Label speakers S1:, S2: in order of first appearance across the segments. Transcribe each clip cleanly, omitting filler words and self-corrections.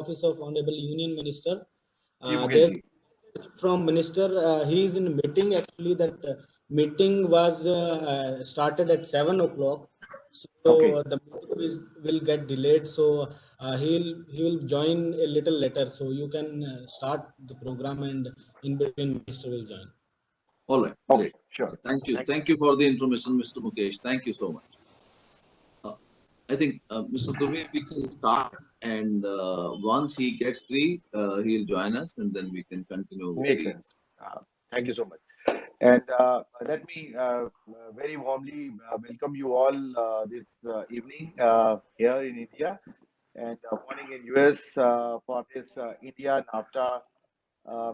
S1: office of Honorable Union Minister. There's
S2: Mukesh.
S1: from Minister, he is in meeting. Actually, that meeting was started at 7 o'clock. So
S2: Okay.
S1: the meeting will get delayed. So he will join a little later. So you can start the program, and in between Minister will join.
S3: All right.
S2: Okay.
S3: Great.
S2: Sure.
S3: Thank you. Thank you for the information, Mr. Mukesh. Thank you so much. I think Mr. Dubey, we can start, and once he gets free, he'll join us, and then we can continue with
S2: Makes
S3: the.
S2: sense. Thank you so much. And let me very warmly welcome you all this evening here in India and morning in US for this India NAFTA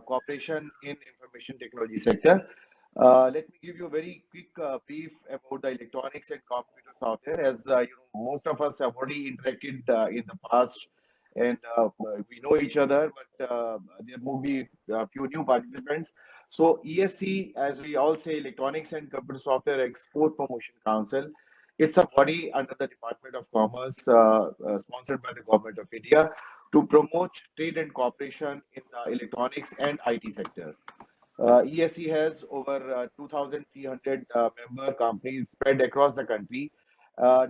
S2: cooperation in information technology sector. Let me give you a very quick brief about the electronics and computer software. As most of us have already interacted in the past, and we know each other, but there will be a few new participants. So ESC, as we all say, Electronics and Computer Software Export Promotion Council, it's a body under the Department of Commerce, sponsored by the Government of India, to promote trade and cooperation in the electronics and IT sector. ESC has over 2,300 member companies spread across the country,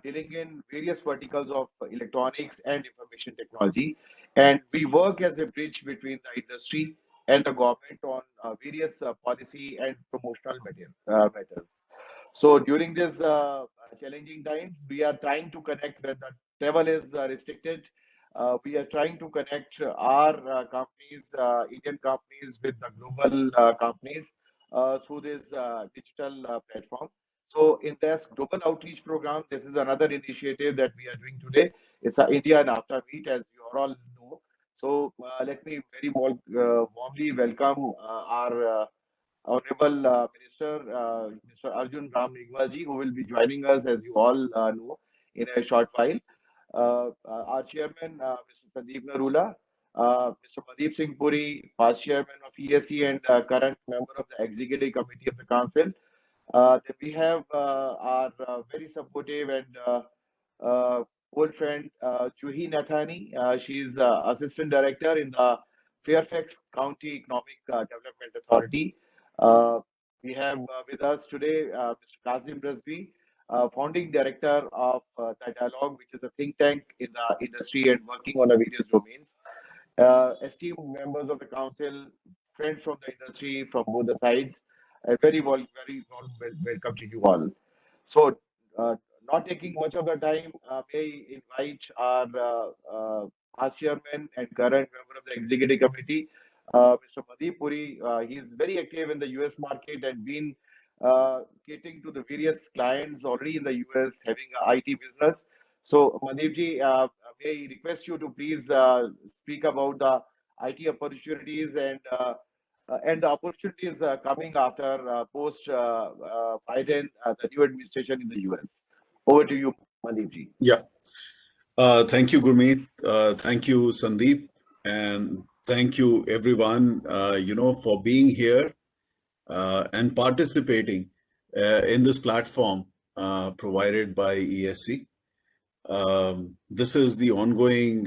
S2: dealing in various verticals of electronics and information technology. And we work as a bridge between the industry and the government on various policy and promotional matters. So during this challenging times, we are trying to connect when the travel is restricted. We are trying to connect our companies, Indian companies, with the global companies through this digital platform. So in this global outreach program, this is another initiative that we are doing today. It's a India NAFTA meet, as you all know. So let me very warmly welcome our Honorable Minister, Mr. Arjun Ram Meghwal ji, who will be joining us, as you all know, in a short while. Our chairman, Mr. Sandeep Narula, Mr. Mandeep Singh Puri, past chairman of ESC and current member of the executive committee of the council. Then we have our very supportive and old friend, Juhi Nathani. She is assistant director in the Fairfax County Economic Development Authority. Uh, we have with us today Mr. Kazim Razvi, founding director of the Dialogue, which is a think tank in the industry and working on various domains. Esteemed members of the council, friends from the industry from both the sides, a very warm welcome to you all. So, not taking much of the time, may I invite our chairman and current member of the executive committee, Mr. Mandeep Puri. He is very active in the US market and been catering to the various clients already in the US, having a IT business. So, Mandeep ji, may I request you to please speak about the IT opportunities and the opportunities coming after post Biden, the new administration in the US. Over to you, Mandeep ji.
S4: Yeah. Thank you, Gurmeet. Thank you, Sandeep. And thank you, everyone, for being here and participating in this platform provided by ESC. This is the ongoing,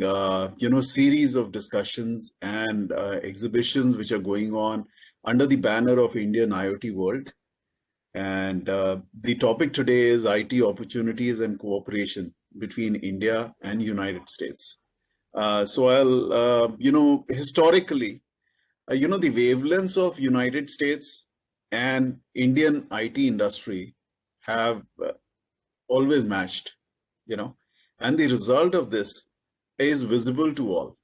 S4: series of discussions and exhibitions which are going on under the banner of Indian IoT World. And the topic today is IT opportunities and cooperation between India and United States. So I'll, historically, the wavelengths of United States and Indian IT industry have always matched, and the result of this is visible to all.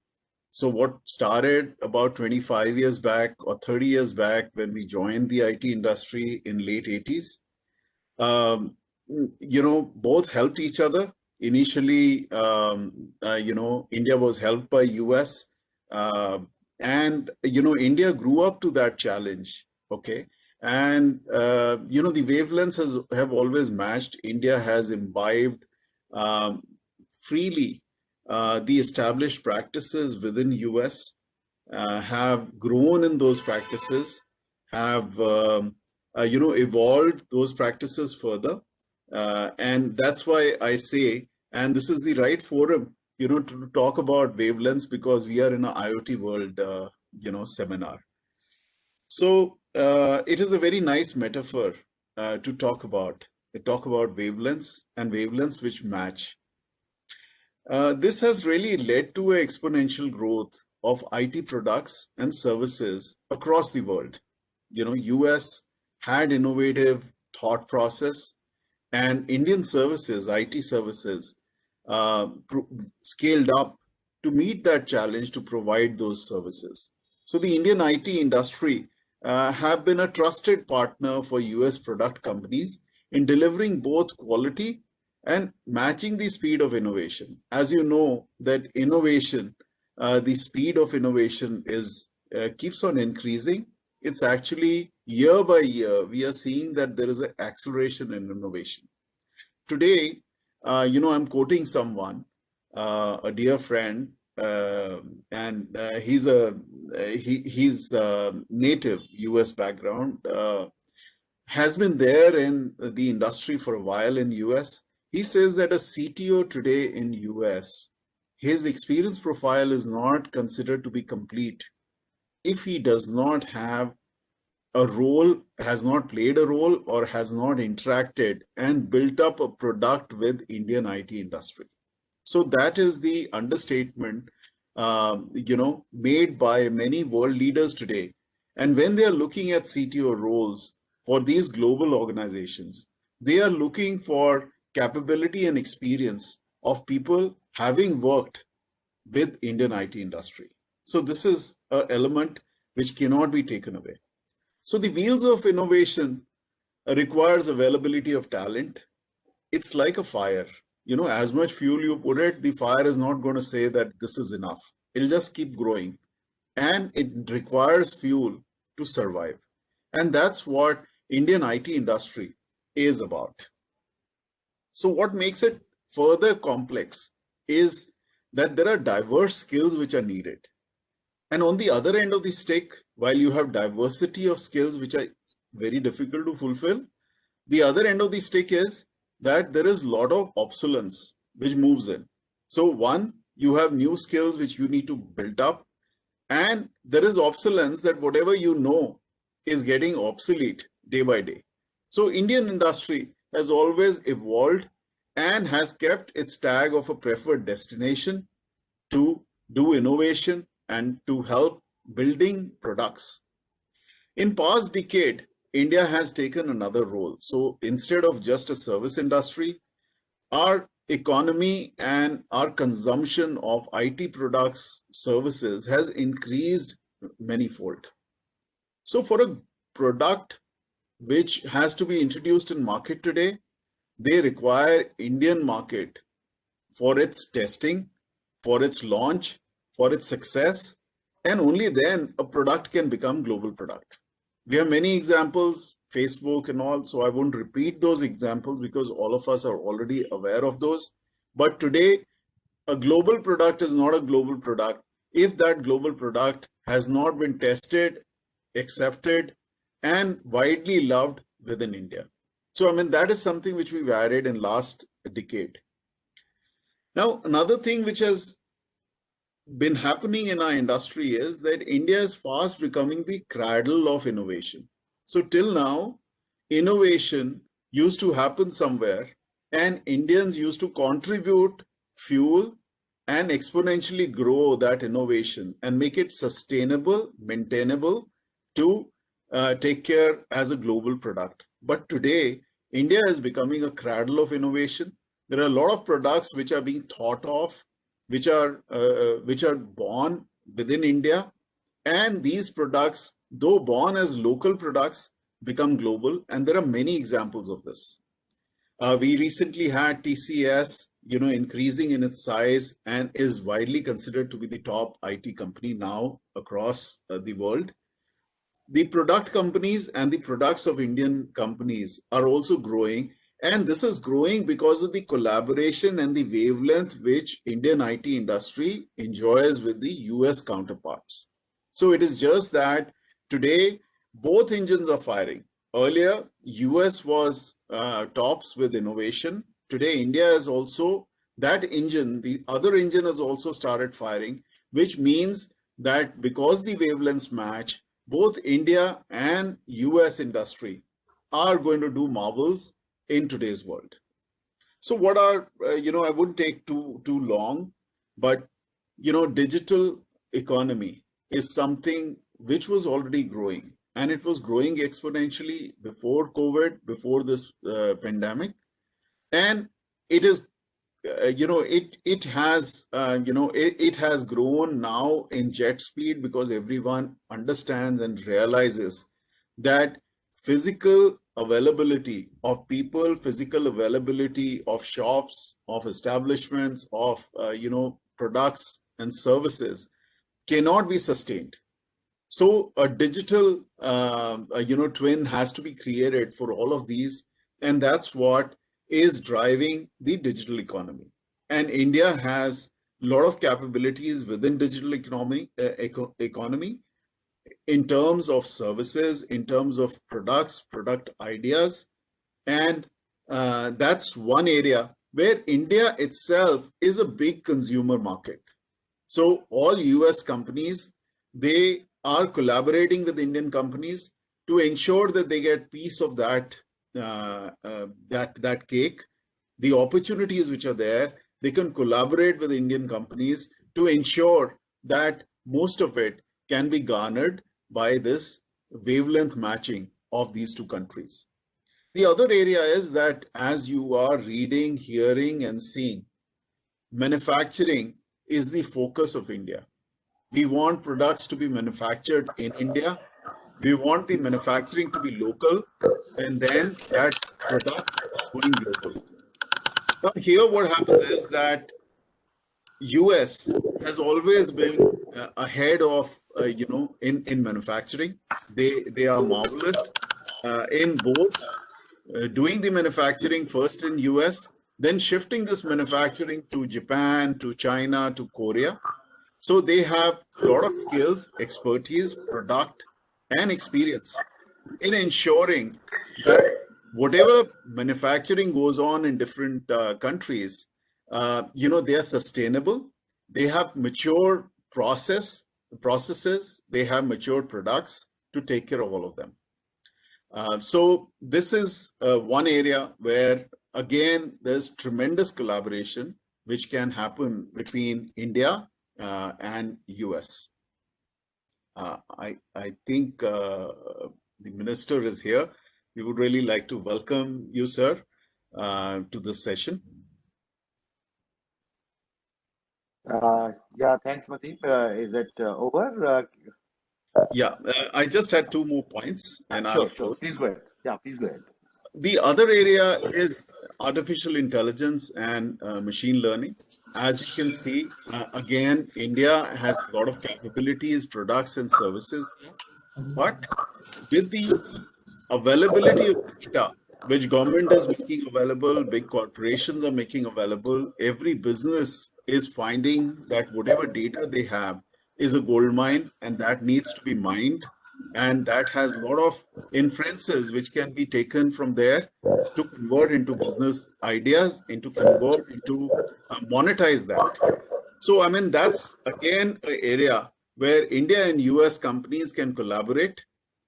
S4: So what started about 25 years back or 30 years back when we joined the IT industry in late 80s, both helped each other. Initially, India was helped by US, and, India grew up to that challenge, okay? And, the wavelengths have always matched. India has imbibed freely the established practices within US, have grown in those practices, have evolved those practices further, and that's why I say, and this is the right forum to talk about wavelengths because we are in an IoT world, seminar. So it is a very nice metaphor to talk about. Talk about wavelengths and wavelengths which match. This has really led to an exponential growth of IT products and services across the world. US had innovative thought process, and Indian services, IT services, scaled up to meet that challenge to provide those services. So the Indian IT industry have been a trusted partner for US product companies in delivering both quality and matching the speed of innovation. As you know, that innovation, the speed of innovation is keeps on increasing. It's actually year by year, we are seeing that there is an acceleration in innovation. Today, I'm quoting someone, a dear friend, and he's native US background, has been there in the industry for a while in US. He says that a CTO today in US, his experience profile is not considered to be complete if he does not have a role, has not played a role, or has not interacted and built up a product with Indian IT industry. So that is the understatement, made by many world leaders today. And when they are looking at CTO roles for these global organizations, they are looking for capability and experience of people having worked with Indian IT industry. So this is an element which cannot be taken away. So the wheels of innovation requires availability of talent. It's like a fire. As much fuel you put it, the fire is not going to say that this is enough. It'll just keep growing. And it requires fuel to survive. And that's what Indian IT industry is about. So what makes it further complex is that there are diverse skills which are needed. And on the other end of the stick, while you have diversity of skills which are very difficult to fulfill, the other end of the stick is that there is a lot of obsolescence which moves in. So one, you have new skills which you need to build up, and there is obsolescence that whatever you know is getting obsolete day by day. So Indian industry has always evolved and has kept its tag of a preferred destination to do innovation and to help building products. In past decade, India has taken another role. So instead of just a service industry, our economy and our consumption of IT products, services has increased manyfold. So for a product which has to be introduced in market today, they require Indian market for its testing, for its launch, for its success, and only then a product can become global product. We have many examples, Facebook and all, so I won't repeat those examples because all of us are already aware of those. But today, a global product is not a global product if that global product has not been tested, accepted, and widely loved within India. So, that is something which we've added in last decade. Now, another thing which has been happening in our industry is that India is fast becoming the cradle of innovation. So till now, innovation used to happen somewhere and Indians used to contribute fuel and exponentially grow that innovation and make it sustainable, maintainable to take care as a global product. But today, India is becoming a cradle of innovation. There are a lot of products which are being thought of, which are born within India, and these products, though born as local products, become global, and there are many examples of this. We recently had TCS, increasing in its size and is widely considered to be the top IT company now across the world. The product companies and the products of Indian companies are also growing. And this is growing because of the collaboration and the wavelength which Indian IT industry enjoys with the US counterparts. So it is just that today, both engines are firing. Earlier, US was tops with innovation. Today, India is also that engine, the other engine has also started firing, which means that because the wavelengths match, both India and US industry are going to do marvels in today's world. So what are, I wouldn't take too long, but, digital economy is something which was already growing, and it was growing exponentially before COVID, before this pandemic. And it is, it has, it has grown now in jet speed because everyone understands and realizes that physical availability of people, physical availability of shops, of establishments, of, products and services cannot be sustained. So a digital, twin has to be created for all of these, and that's what is driving the digital economy. And India has a lot of capabilities within digital economy, in terms of services, in terms of products, product ideas, and that's one area where India itself is a big consumer market. So all US companies, they are collaborating with Indian companies to ensure that they get piece of that that cake. The opportunities which are there, they can collaborate with Indian companies to ensure that most of it can be garnered by this wavelength matching of these two countries. The other area is that as you are reading, hearing, and seeing, manufacturing is the focus of India. We want products to be manufactured in India. We want the manufacturing to be local, and then that products going global. Now here what happens is that US has always been ahead of, in manufacturing. They are marvelous in both doing the manufacturing first in US, then shifting this manufacturing to Japan, to China, to Korea. So they have a lot of skills, expertise, product, and experience in ensuring that whatever manufacturing goes on in different countries, they are sustainable. They have mature processes. They have mature products to take care of all of them. So this is one area where, again, there's tremendous collaboration which can happen between India and US. I think the minister is here. We would really like to welcome you, sir, to this session.
S2: Yeah, thanks, Madeep. Is it over?
S4: Yeah, I just had two more points, and I'll close.
S2: Please go ahead. Yeah, please go ahead.
S4: The other area is artificial intelligence and machine learning. As you can see, again, India has a lot of capabilities, products, and services. But with the availability of data, which government is making available, big corporations are making available, every business is finding that whatever data they have is a gold mine, and that needs to be mined. And that has a lot of inferences which can be taken from there to convert into business ideas, into monetize that. So, I mean, that's again an area where India and US companies can collaborate.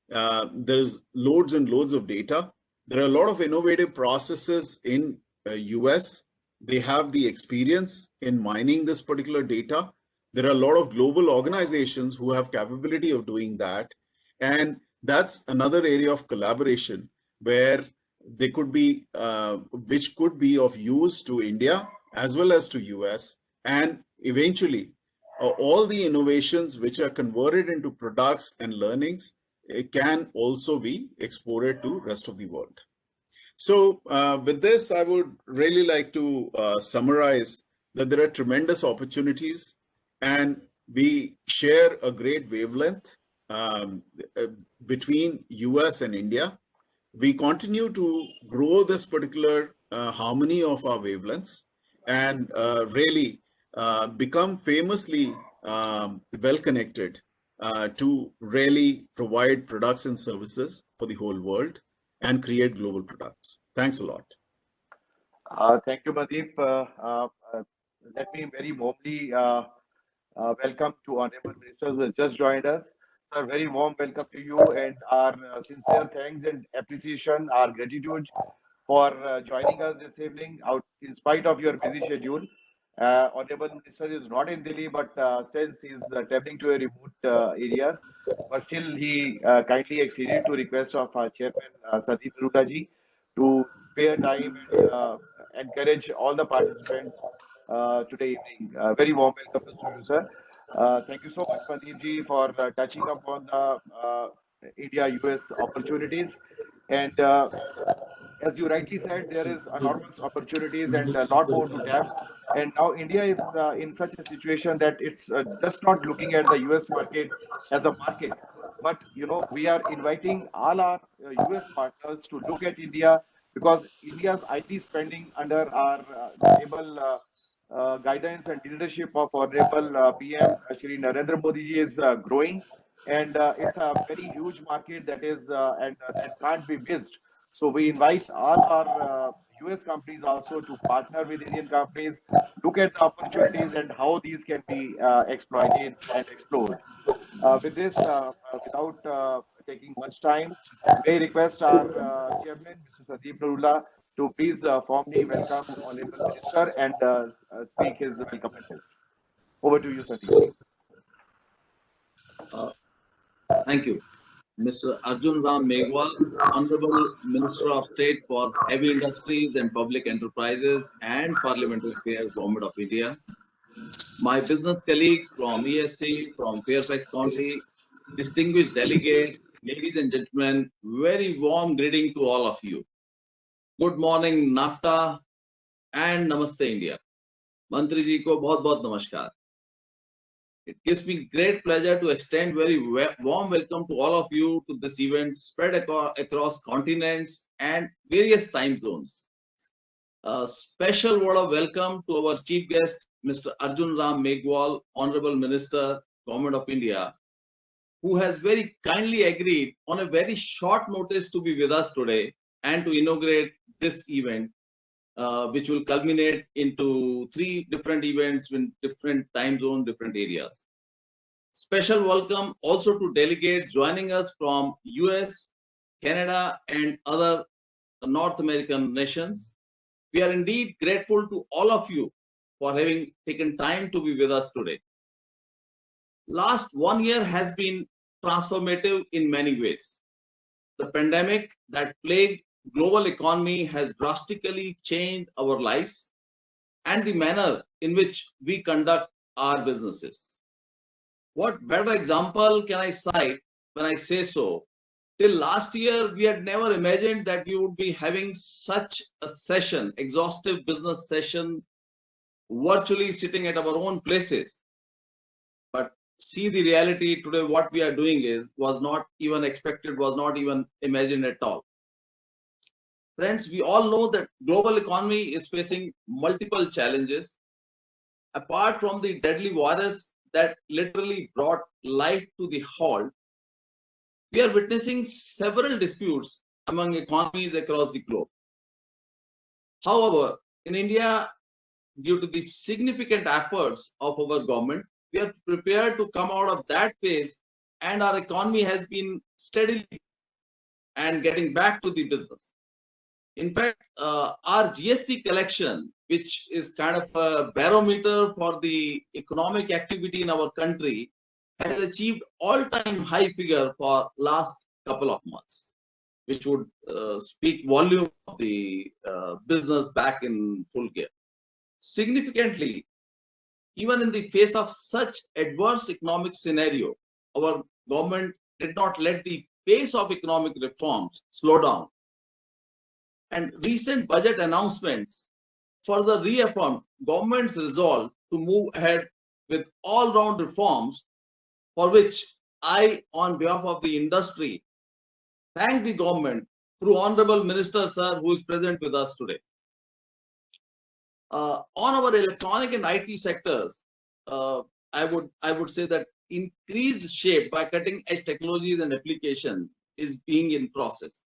S4: There's loads and loads of data. There are a lot of innovative processes in US. They have the experience in mining this particular data. There are a lot of global organizations who have capability of doing that. And that's another area of collaboration where they could be, which could be of use to India as well as to US. And eventually, all the innovations which are converted into products and learnings, it can also be exported to rest of the world. So with this, I would really like to summarize that there are tremendous opportunities, and we share a great wavelength between US and India. We continue to grow this particular harmony of our wavelengths and really become famously well connected to really provide products and services for the whole world and create global products. Thanks a lot.
S2: Thank you, Madeep. let me very warmly welcome to Honorable Minister who has just joined us. Sir, very warm welcome to you and our sincere thanks and appreciation, our gratitude for joining us this evening out in spite of your busy schedule. Honorable Minister is not in Delhi, but since he's traveling to a remote areas, but still he kindly acceded to request of our chairman Sandeep Arora ji to spare time and encourage all the participants today evening. Very warm welcome to you, sir. Thank you so much, Sandeep ji, for touching upon the India-US opportunities. And as you rightly said, there is enormous opportunities and a lot more to tap. And now India is in such a situation that it's just not looking at the US market as a market, but we are inviting all our US partners to look at India because India's IT spending under our able guidance and leadership of Honorable PM Shri Narendra Modi ji is growing, and it's a very huge market that is and that can't be missed. So we invite all our US companies also to partner with Indian companies, look at the opportunities and how these can be exploited and explored. With this, without taking much time, may I request our chairman, Mr. Sandeep Narula, to please formally welcome Honorable Minister and speak his welcome address. Over to you, Sandeep ji.
S3: Thank you. Mr. Arjun Ram Meghwal, Honorable Minister of State for Heavy Industries and Public Enterprises and Parliamentary Affairs, Government of India. My business colleagues from EST, from Fairfax County, distinguished delegates, ladies and gentlemen, very warm greeting to all of you. Good morning, NAFTA and Namaste India. Mantri ji ko bahut bahut namaskar. It gives me great pleasure to extend very warm welcome to all of you to this event spread across continents and various time zones. A special word of welcome to our chief guest, Mr. Arjun Ram Meghwal, Honorable Minister, Government of India, who has very kindly agreed on a very short notice to be with us today and to inaugurate this event, which will culminate into 3 different events in different time zones, different areas. Special welcome also to delegates joining us from US, Canada, and other North American nations. We are indeed grateful to all of you for having taken time to be with us today. Last 1 year has been transformative in many ways. The pandemic that plagued global economy has drastically changed our lives and the manner in which we conduct our businesses. What better example can I cite when I say so? Till last year, we had never imagined that we would be having such a session, exhaustive business session, virtually sitting at our own places. But see the reality today, what we are doing was not even expected, was not even imagined at all. Friends, we all know that global economy is facing multiple challenges. Apart from the deadly virus that literally brought life to the halt, we are witnessing several disputes among economies across the globe. However, in India, due to the significant efforts of our government, we are prepared to come out of that phase, and our economy has been steadily and getting back to the business. In fact, our GST collection, which is kind of a barometer for the economic activity in our country, has achieved all-time high figure for last couple of months, which would speak volume of the business back in full gear. Significantly, even in the face of such adverse economic scenario, our government did not let the pace of economic reforms slow down. And recent budget announcements further reaffirmed government's resolve to move ahead with all-round reforms, for which I, on behalf of the industry, thank the government through Honorable Minister, sir, who is present with us today. On our electronic and IT sectors, I would say that increased shape by cutting edge technologies and application is being in process.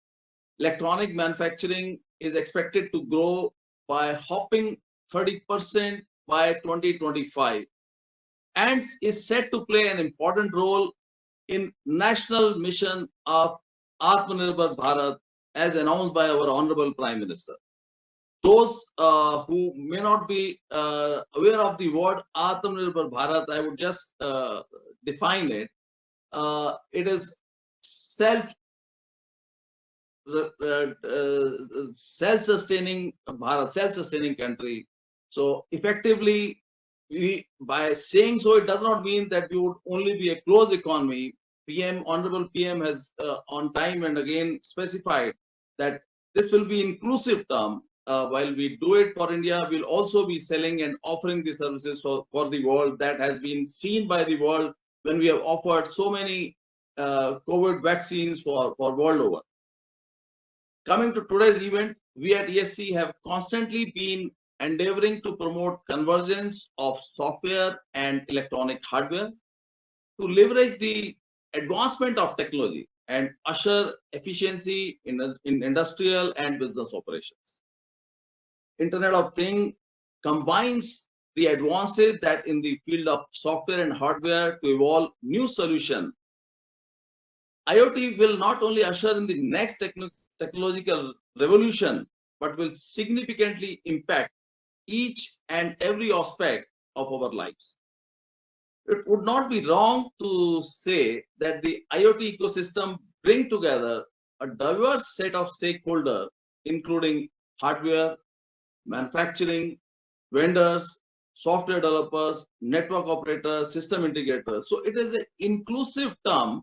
S3: Electronic manufacturing is expected to grow by hopping 30% by 2025 and is set to play an important role in national mission of Atmanirbhar Bharat as announced by our Honorable Prime Minister. Those who may not be aware of the word Atmanirbhar Bharat, I would just define it. It is self-sustaining Bharat, self-sustaining country. So effectively, by saying so, it does not mean that we would only be a closed economy. Honorable PM has on time and again specified that this will be inclusive term. While we do it for India, we'll also be selling and offering the services for the world. That has been seen by the world when we have offered so many COVID vaccines for world over. Coming to today's event, we at ESC have constantly been endeavoring to promote convergence of software and electronic hardware to leverage the advancement of technology and usher efficiency in industrial and business operations. Internet of Things combines the advances that in the field of software and hardware to evolve new solutions. IoT will not only usher in the next technological revolution, but will significantly impact each and every aspect of our lives. It would not be wrong to say that the IoT ecosystem brings together a diverse set of stakeholders, including hardware, manufacturing, vendors, software developers, network operators, system integrators. So it is an inclusive term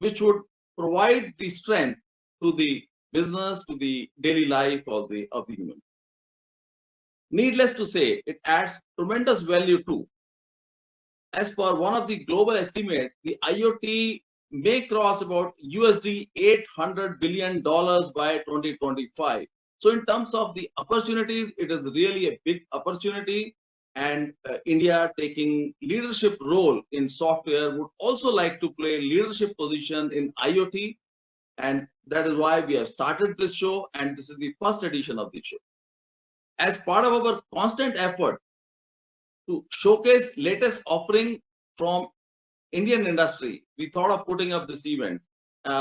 S3: which would provide the strength to the business, to the daily life of the human. Needless to say, it adds tremendous value too. As per one of the global estimates, the IoT may cross about USD $800 billion by 2025. So in terms of the opportunities, it is really a big opportunity, and India taking leadership role in software would also like to play leadership position in IoT, and that is why we have started this show, and this is the first edition of the show. As part of our constant effort to showcase latest offering from Indian industry, we thought of putting up this event,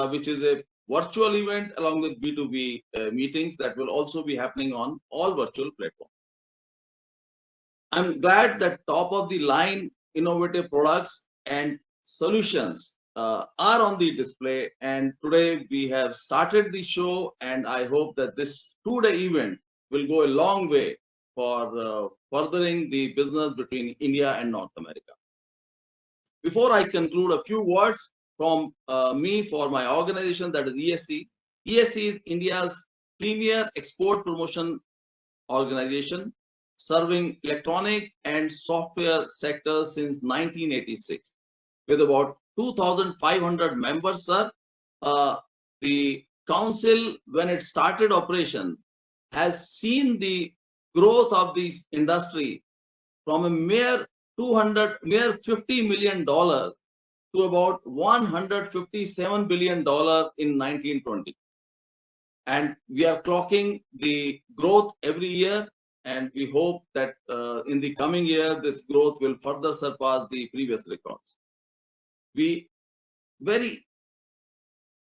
S3: which is a virtual event along with B2B meetings that will also be happening on all virtual platforms. I'm glad that top of the line innovative products and solutions are on the display, and today we have started the show, and I hope that this two-day event will go a long way for furthering the business between India and North America. Before I conclude, a few words from me for my organization, that is ESC. ESC is India's premier export promotion organization, serving electronic and software sectors since 1986. With about 2,500 members, sir, the council, when it started operation, has seen the growth of this industry from a mere $50 million to about $157 billion in 1920. And we are clocking the growth every year, and we hope that in the coming year, this growth will further surpass the previous records. We very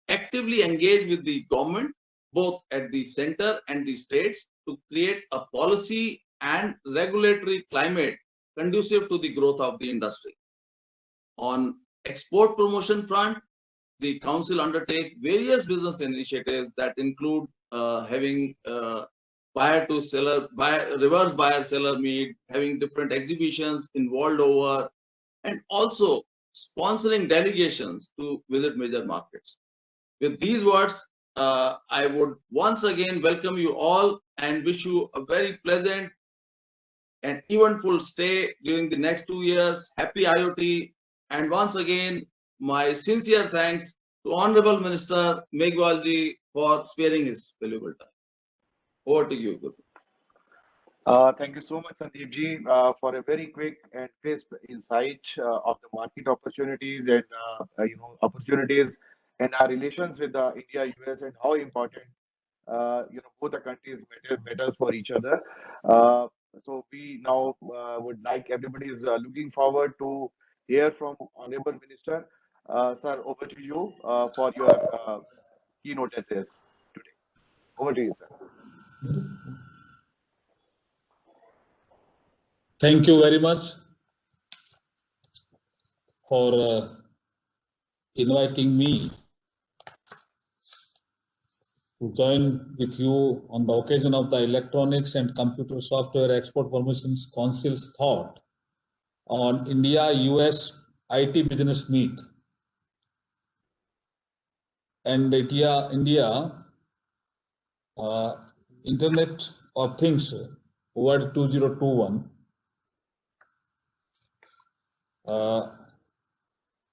S3: actively engage with the government, both at the center and the states, to create a policy and regulatory climate conducive to the growth of the industry. On export promotion front, the council undertakes various business initiatives that include having buyer to seller, reverse buyer seller meet, having different exhibitions in world over, and also sponsoring delegations to visit major markets. With these words, I would once again welcome you all and wish you a very pleasant and eventful stay during the next 2 years. Happy IoT, and once again, my sincere thanks to Honorable Minister Megwal ji for sparing his valuable time. Over to you, Guru.
S2: Thank you so much, Sandeep ji, for a very quick and crisp insight of the market opportunities and opportunities and our relations with India, US, and how important both the countries matters for each other. So we now would like everybody is looking forward to hear from Honorable Minister. Sir, over to you for your keynote address today. Over to you, sir.
S5: Thank you very much for inviting me to join with you on the occasion of the Electronics and Computer Software Export Promotions Council's thought on India-US IT business meet. And India Internet of Things World 2021.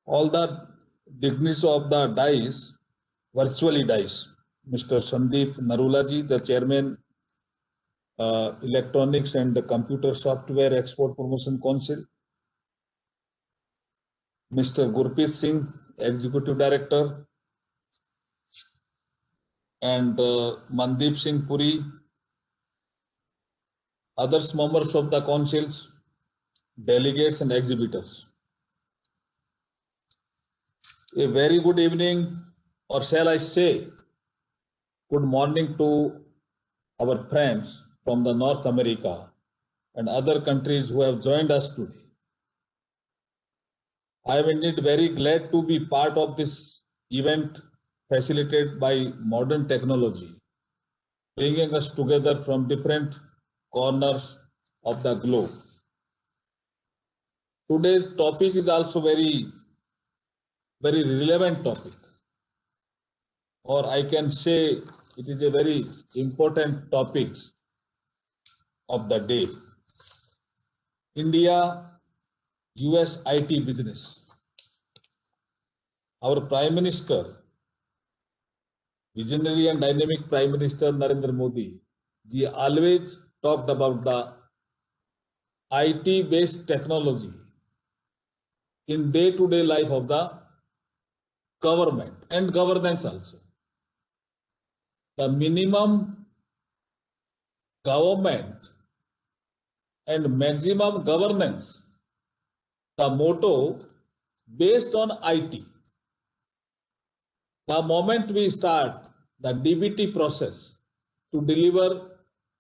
S5: All the dignitaries of the DICE, virtually DICE, Mr. Sandeep Narulaji, the Chairman, Electronics and the Computer Software Export Promotion Council, Mr. Gurpreet Singh, Executive Director, and Mandeep Singh Puri, others members of the councils, delegates and exhibitors. A very good evening, or shall I say, good morning to our friends from the North America and other countries who have joined us today. I am indeed very glad to be part of this event facilitated by modern technology, bringing us together from different corners of the globe. Today's topic is also very relevant topic, or I can say it is a very important topic of the day. India-US IT business. Our Prime Minister, visionary and dynamic Prime Minister Narendra Modi, he always talked about the IT-based technology in day-to-day life of the government and governance also. The minimum government and maximum governance, the motto based on IT. The moment we start the DBT process to deliver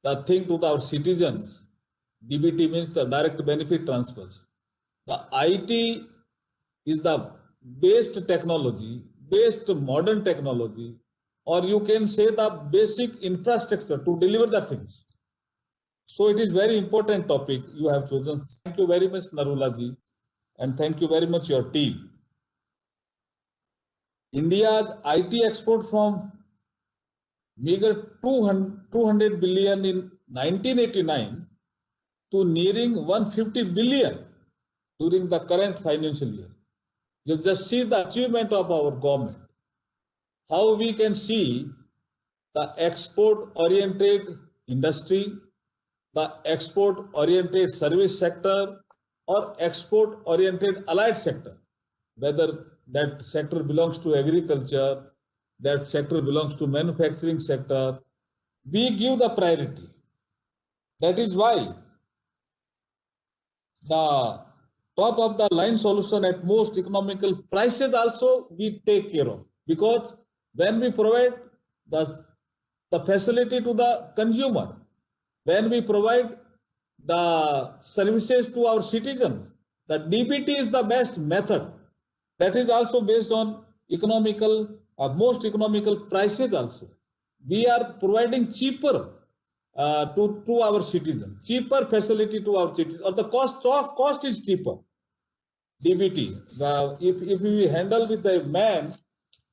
S5: the thing to our citizens, DBT means the direct benefit transfers. The IT is the based technology, based modern technology, or you can say the basic infrastructure to deliver the things. So it is very important topic you have chosen. Thank you very much, Narulaji, and thank you very much your team. India's IT export from meager 200 billion in 1989 to nearing 150 billion during the current financial year. You just see the achievement of our government. How we can see the export-oriented industry, the export-oriented service sector, or export-oriented allied sector, whether that sector belongs to agriculture, that sector belongs to manufacturing sector, we give the priority. That is why the top of the line solution at most economical prices also we take care of, because when we provide the facility to the consumer, when we provide the services to our citizens, the DBT is the best method. That is also based on economical, most economical prices also. We are providing cheaper to our citizens, cheaper facility to our citizens, or the cost is cheaper. DBT, if we handle with the man,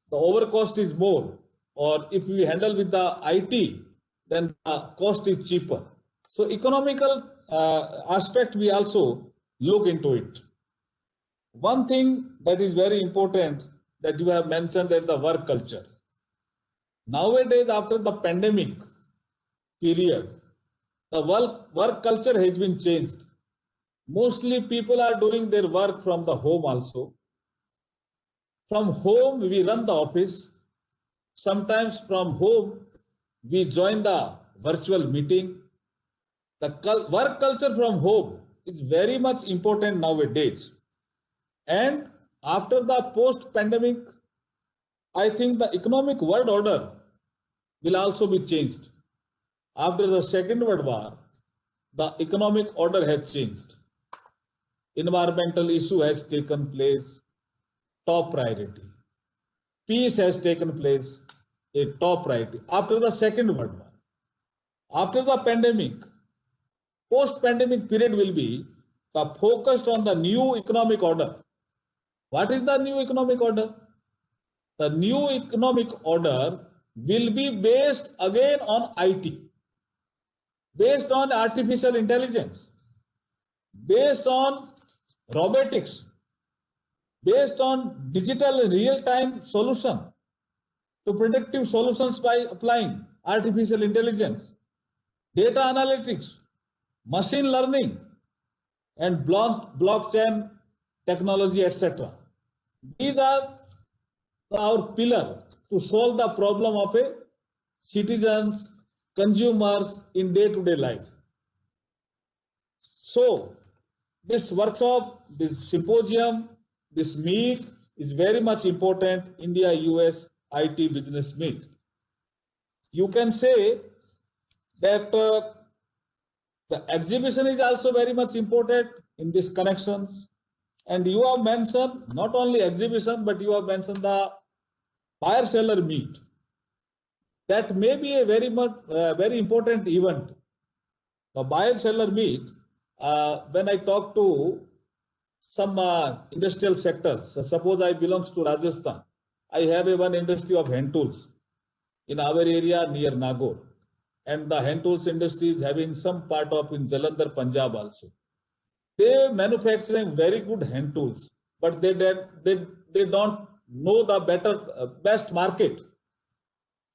S5: the over cost is more, or if we handle with the IT, then the cost is cheaper. So economical aspect we also look into it. One thing that is very important that you have mentioned is the work culture. Nowadays, after the pandemic period, the work culture has been changed. Mostly people are doing their work from the home also. From home, we run the office. Sometimes from home, we join the virtual meeting. The work culture from home is very much important nowadays. And after the post-pandemic, I think the economic world order will also be changed. After the Second World War, the economic order has changed. Environmental issue has taken place, top priority. Peace has taken place, a top priority. After the Second World War, after the pandemic, post-pandemic period will be focused on the new economic order. What is the new economic order? The new economic order will be based again on IT, based on artificial intelligence, based on robotics, based on digital real-time solution to predictive solutions by applying artificial intelligence, data analytics, machine learning, and blockchain technology, etc. These are our pillar to solve the problem of a citizens, consumers in day-to-day life. So this workshop, this symposium, this meet is very much important, India-US IT business meet. You can say that the exhibition is also very much important in these connections. And you have mentioned not only exhibition, but you have mentioned the buyer-seller meet. That may be a very important event. The buyer-seller meet, when I talk to some industrial sectors, suppose I belongs to Rajasthan, I have one industry of hand tools in our area near Nagaur. And the hand tools industry is having some part of in Jalandhar, Punjab also. They manufacturing very good hand tools, but they don't know the best market.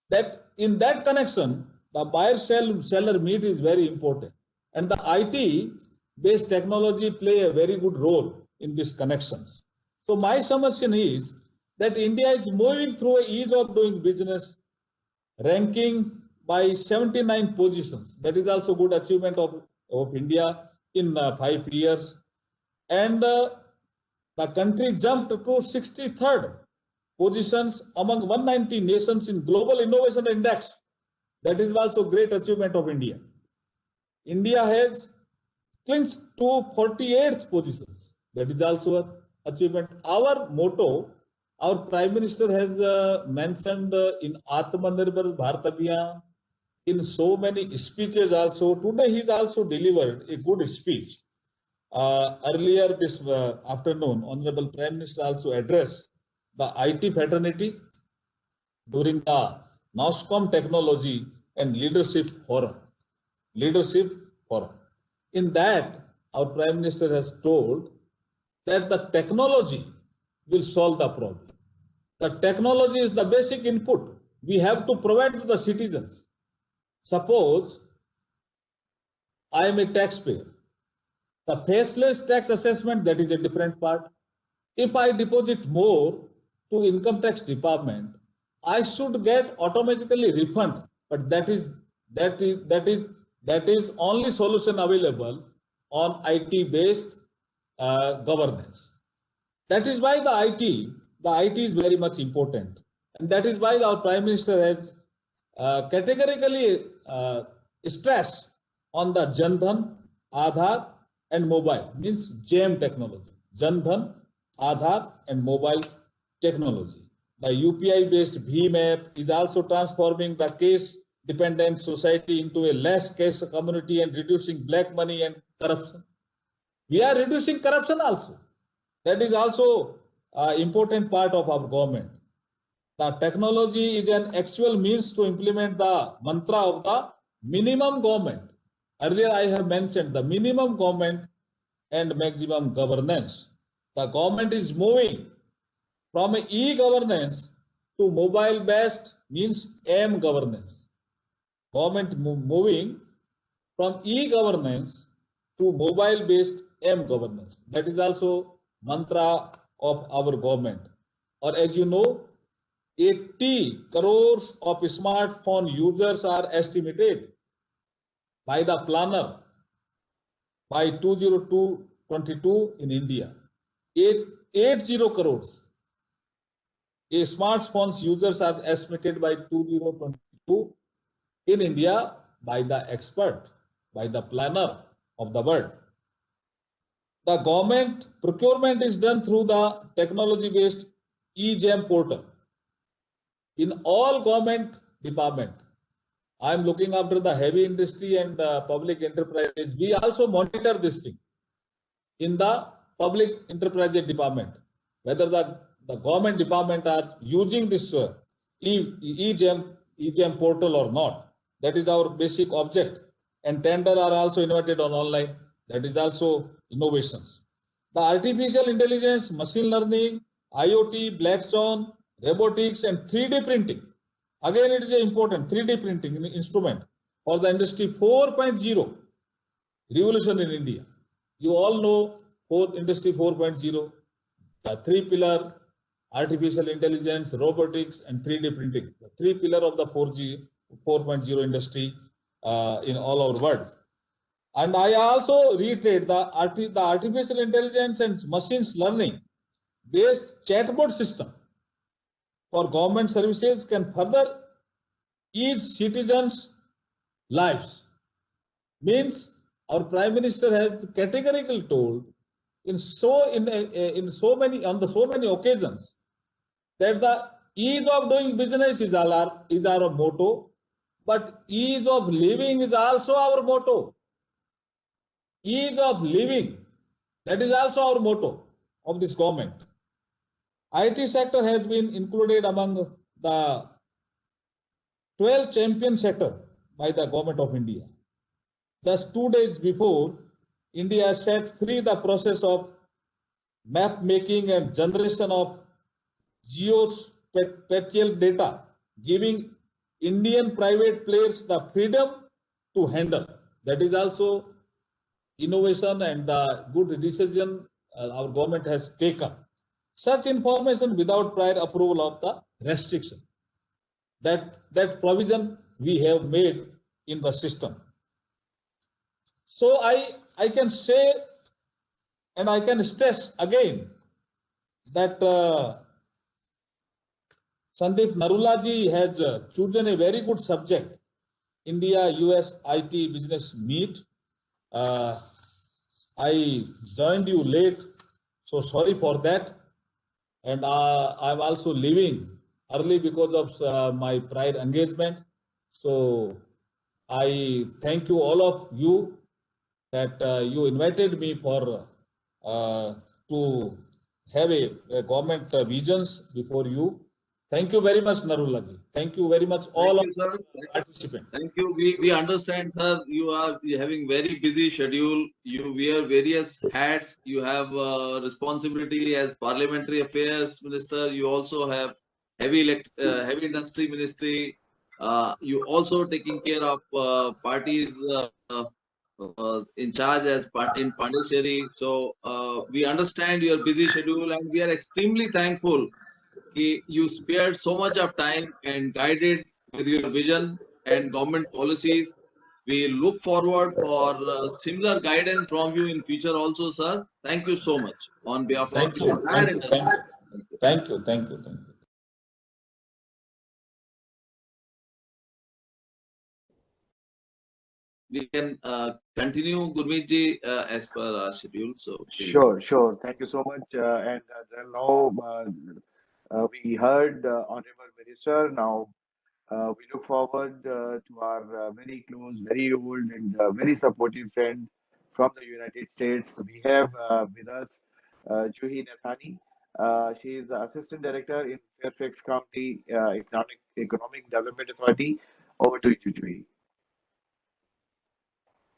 S5: That in that connection, the buyer-seller meet is very important. And the IT-based technology play a very good role in these connections. So my submission is that India is moving through a ease of doing business, ranking by 79 positions. That is also good achievement of India in 5 years. And the country jumped to 63rd positions among 190 nations in Global Innovation Index. That is also great achievement of India. India has clinched to 48th positions. That is also an achievement. Our motto, our Prime Minister has mentioned in Atmanirbhar Bharat Abhiyan, in so many speeches also. Today he's also delivered a good speech. Earlier this afternoon, Honorable Prime Minister also addressed the IT fraternity during the NOSCOM Technology and Leadership Forum. In that, our Prime Minister has told that the technology will solve the problem. The technology is the basic input we have to provide to the citizens. Suppose I am a taxpayer. The faceless tax assessment, that is a different part. If I deposit more to income tax department, I should get automatically refund. But that is only solution available on IT-based governance. That is why the IT is very much important. And that is why our Prime Minister has categorically stressed on the Jan Dhan, Aadhaar and mobile, means JAM technology. Jan Dhan, Aadhaar and mobile technology. The UPI-based BHIM app is also transforming the case-dependent society into a less cash community and reducing black money and corruption. We are reducing corruption also. That is also an important part of our government. The technology is an actual means to implement the mantra of the minimum government. Earlier I have mentioned the minimum government and maximum governance. The government is moving from e-governance to mobile-based, means m-governance. Government moving from e-governance to mobile-based m-governance. That is also mantra of our government. Or as you know, 80 crores of smartphone users are estimated by the planner by 2022 in India. 80 crores. A smartphones users are estimated by 2022 in India by the expert, by the planner of the world. The government procurement is done through the technology-based eGEM portal. In all government department, I am looking after the heavy industry and public enterprises. We also monitor this thing in the public enterprise department, whether the government department are using this eGEM portal or not. That is our basic object. And tender are also invited on online. That is also innovations. The artificial intelligence, machine learning, IoT, Blackstone, robotics, and 3D printing. Again, it is important 3D printing instrument for the industry 4.0 revolution in India. You all know industry 4.0, the 3 pillar, artificial intelligence, robotics, and 3D printing. The 3 pillar of the 4.0 industry in all our world. And I also reiterate the artificial intelligence and machines learning based chatbot system for government services can further ease citizens' lives. Means our Prime Minister has categorically told on so many occasions that the ease of doing business is our motto, but ease of living is also our motto. Ease of living, that is also our motto of this government. IT sector has been included among the 12 champion sector by the government of India. Thus, 2 days before, India set free the process of map making and generation of geospatial data, giving Indian private players the freedom to handle. That is also innovation and the good decision our government has taken. Such information without prior approval of the restriction. That provision we have made in the system. So I can say and I can stress again that Sandeep Narulaji has chosen a very good subject, India-US IT business meet. I joined you late, so sorry for that. And I'm also leaving early because of my prior engagement. So I thank you, all of you, that you invited me for to have a government visions before you. Thank you very much, Narulaji. Thank you very much, all
S3: Thank you,
S5: of
S3: sir.
S5: participants.
S3: Thank you. We understand, sir. You are having very busy schedule. You wear various hats. You have responsibility as Parliamentary Affairs Minister. You also have heavy industry ministry. You also taking care of parties in charge as in Pondicherry. So we understand your busy schedule, and we are extremely thankful. You spared so much of time and guided with your vision and government policies. We look forward for similar guidance from you in future also, sir. Thank you so much on behalf of
S5: Thank
S3: the
S5: you.
S3: entire
S5: Thank you.
S3: industry.
S5: Thank you. Thank you. Thank you.
S3: We can continue, Gurmeet ji, as per our schedule. So please.
S2: Sure. Thank you so much. And now we heard Honorable Minister. Now we look forward to our very close, very old, and very supportive friend from the United States. We have with us Juhi Nathani. She is the Assistant Director in Fairfax County Economic Development Authority. Over to you, Juhi.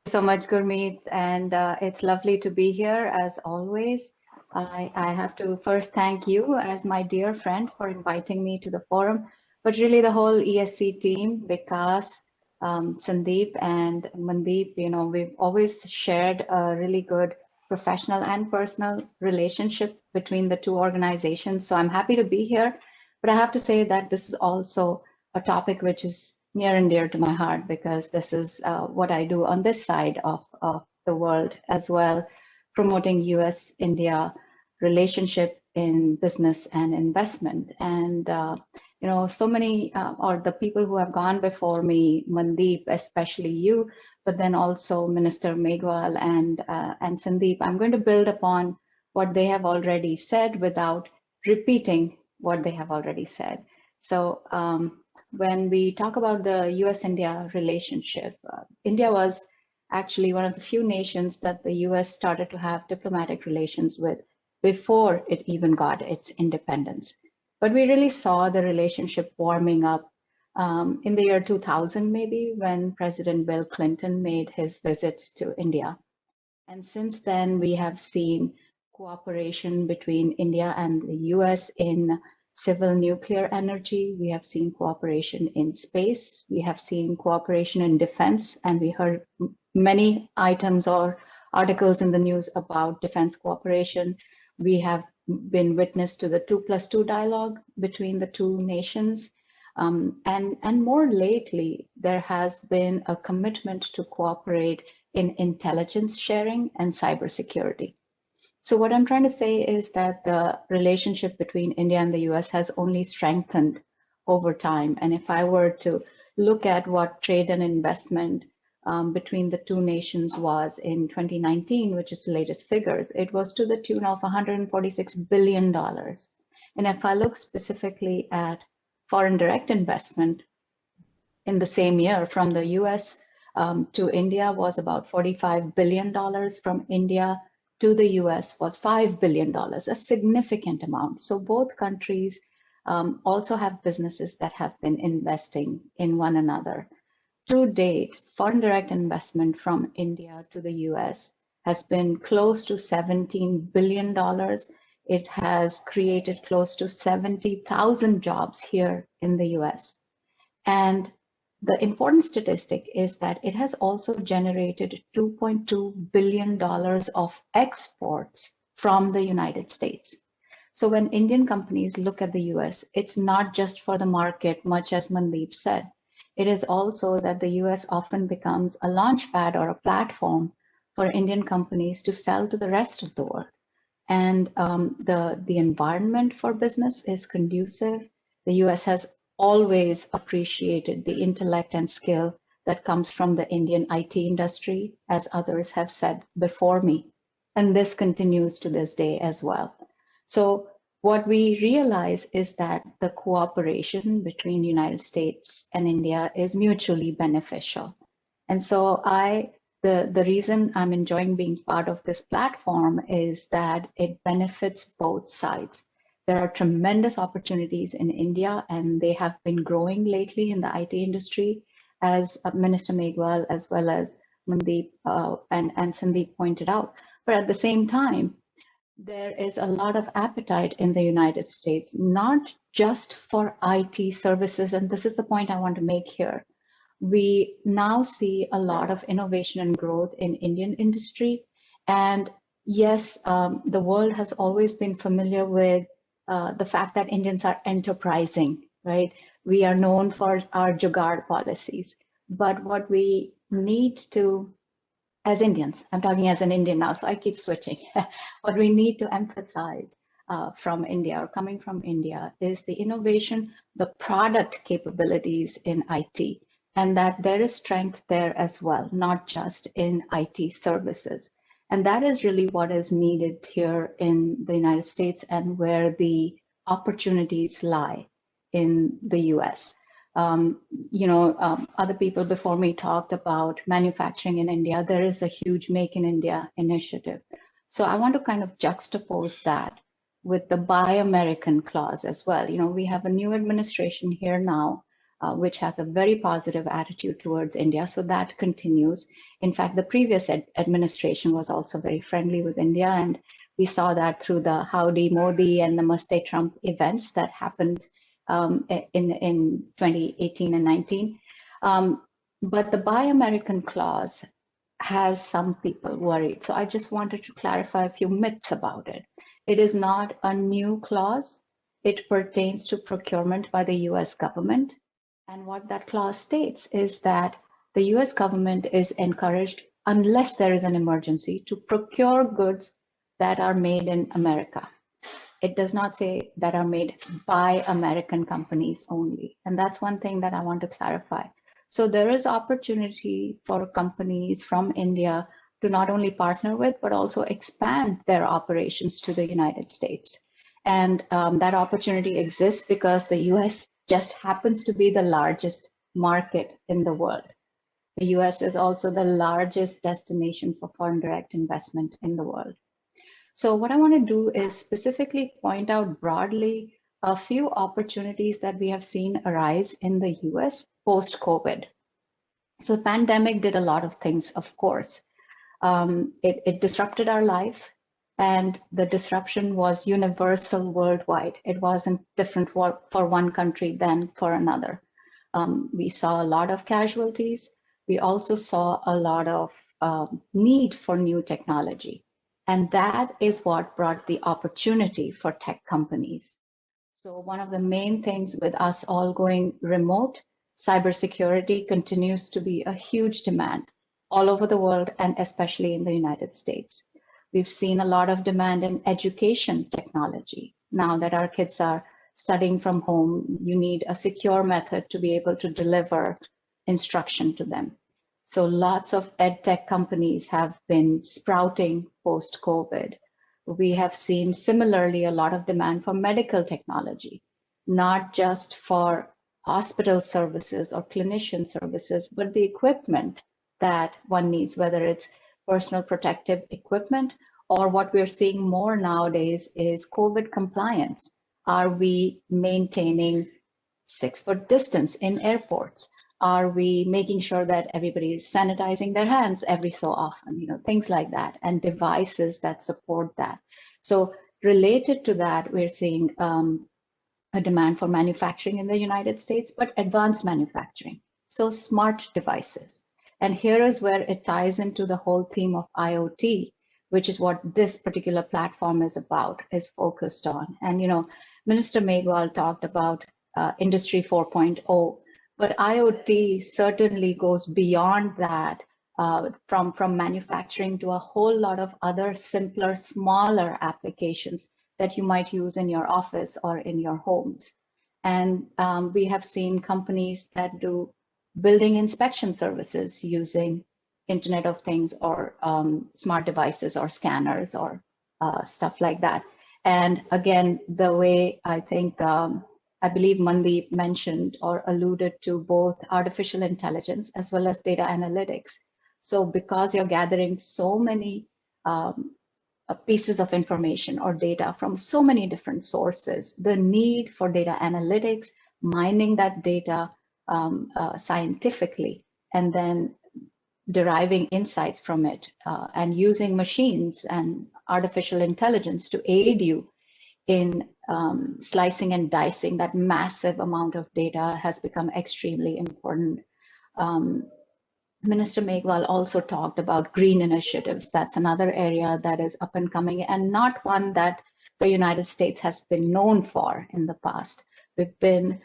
S6: So much, Gurmeet, and it's lovely to be here as always. I have to first thank you as my dear friend for inviting me to the forum, but really the whole ESC team, Vikas, Sandeep and Mandeep, we've always shared a really good professional and personal relationship between the two organizations. So I'm happy to be here, but I have to say that this is also a topic which is near and dear to my heart, because this is what I do on this side of the world as well, promoting US-India relationship in business and investment. And so many, or the people who have gone before me, Mandeep, especially you, but then also Minister Megwal and Sandeep, I'm going to build upon what they have already said without repeating what they have already said. So when we talk about the US-India relationship, India was actually one of the few nations that the US started to have diplomatic relations with before it even got its independence. But we really saw the relationship warming up in the year 2000, maybe, when President Bill Clinton made his visit to India. And since then, we have seen cooperation between India and the US in civil nuclear energy. We have seen cooperation in space. We have seen cooperation in defense. And we heard many items or articles in the news about defense cooperation. We have been witness to the 2+2 dialogue between the two nations. And more lately, there has been a commitment to cooperate in intelligence sharing and cybersecurity. So what I'm trying to say is that the relationship between India and the US has only strengthened over time. And if I were to look at what trade and investment between the two nations was in 2019, which is the latest figures, it was to the tune of $146 billion. And if I look specifically at foreign direct investment in the same year from the US to India was about $45 billion. From India to the US was $5 billion, a significant amount. So both countries also have businesses that have been investing in one another. To date, foreign direct investment from India to the US has been close to $17 billion. It has created close to 70,000 jobs here in the US. And the important statistic is that it has also generated $2.2 billion of exports from the United States. So when Indian companies look at the US, it's not just for the market, much as Mandeep said. It is also that the US often becomes a launchpad or a platform for Indian companies to sell to the rest of the world. And the environment for business is conducive. The US has always appreciated the intellect and skill that comes from the Indian IT industry, as others have said before me. And this continues to this day as well. So what we realize is that the cooperation between the United States and India is mutually beneficial. And so the reason I'm enjoying being part of this platform is that it benefits both sides. There are tremendous opportunities in India, and they have been growing lately in the IT industry, as Minister Megwal as well as Mandeep and Sandeep pointed out. But at the same time, there is a lot of appetite in the United States, not just for IT services. And this is the point I want to make here. We now see a lot of innovation and growth in Indian industry. And yes, the world has always been familiar with the fact that Indians are enterprising, right? We are known for our jugaad policies. But what we need to, as Indians, I'm talking as an Indian now, so I keep switching. What we need to emphasize from India or coming from India is the innovation, the product capabilities in IT, and that there is strength there as well, not just in IT services. And that is really what is needed here in the United States and where the opportunities lie in the US. Other people before me talked about manufacturing in India. There is a huge Make in India initiative. So I want to kind of juxtapose that with the Buy American clause as well. We have a new administration here now, which has a very positive attitude towards India. So that continues. In fact, the previous administration was also very friendly with India. And we saw that through the Howdy Modi and Namaste Trump events that happened in 2018 and 19. But the Buy American clause has some people worried. So I just wanted to clarify a few myths about it. It is not a new clause. It pertains to procurement by the US government. And what that clause states is that the US government is encouraged unless there is an emergency, to procure goods that are made in America. It does not say that are made by American companies only. And that's one thing that I want to clarify. So there is opportunity for companies from India to not only partner with, but also expand their operations to the United States. And that opportunity exists because the US just happens to be the largest market in the world. The US is also the largest destination for foreign direct investment in the world. So what I want to do is specifically point out broadly a few opportunities that we have seen arise in the US post-COVID. So the pandemic did a lot of things, of course. It disrupted our life, and the disruption was universal worldwide. It wasn't different for one country than for another. We saw a lot of casualties. We also saw a lot of need for new technology. And that is what brought the opportunity for tech companies. So one of the main things with us all going remote, cybersecurity continues to be a huge demand all over the world, and especially in the United States. We've seen a lot of demand in education technology. Now that our kids are studying from home, you need a secure method to be able to deliver instruction to them. So lots of ed tech companies have been sprouting post-COVID. We have seen similarly a lot of demand for medical technology, not just for hospital services or clinician services, but the equipment that one needs, whether it's personal protective equipment, or what we're seeing more nowadays is COVID compliance. Are we maintaining 6-foot distance in airports? Are we making sure that everybody is sanitizing their hands every so often? Things like that, and devices that support that. So related to that, we're seeing a demand for manufacturing in the United States, but advanced manufacturing. So smart devices. And here is where it ties into the whole theme of IoT, which is what this particular platform is about, is focused on. And, Minister Megwal talked about Industry 4.0, but IoT certainly goes beyond that, from manufacturing to a whole lot of other simpler, smaller applications that you might use in your office or in your homes. And we have seen companies that do building inspection services using Internet of Things or smart devices or scanners or stuff like that. And again, the way I think, I believe Mandeep mentioned or alluded to both artificial intelligence as well as data analytics. So because you're gathering so many pieces of information or data from so many different sources, the need for data analytics, mining that data scientifically, and then deriving insights from it, and using machines and artificial intelligence to aid you in slicing and dicing that massive amount of data has become extremely important. Minister Megwal also talked about green initiatives. That's another area that is up and coming, and not one that the United States has been known for in the past. We've been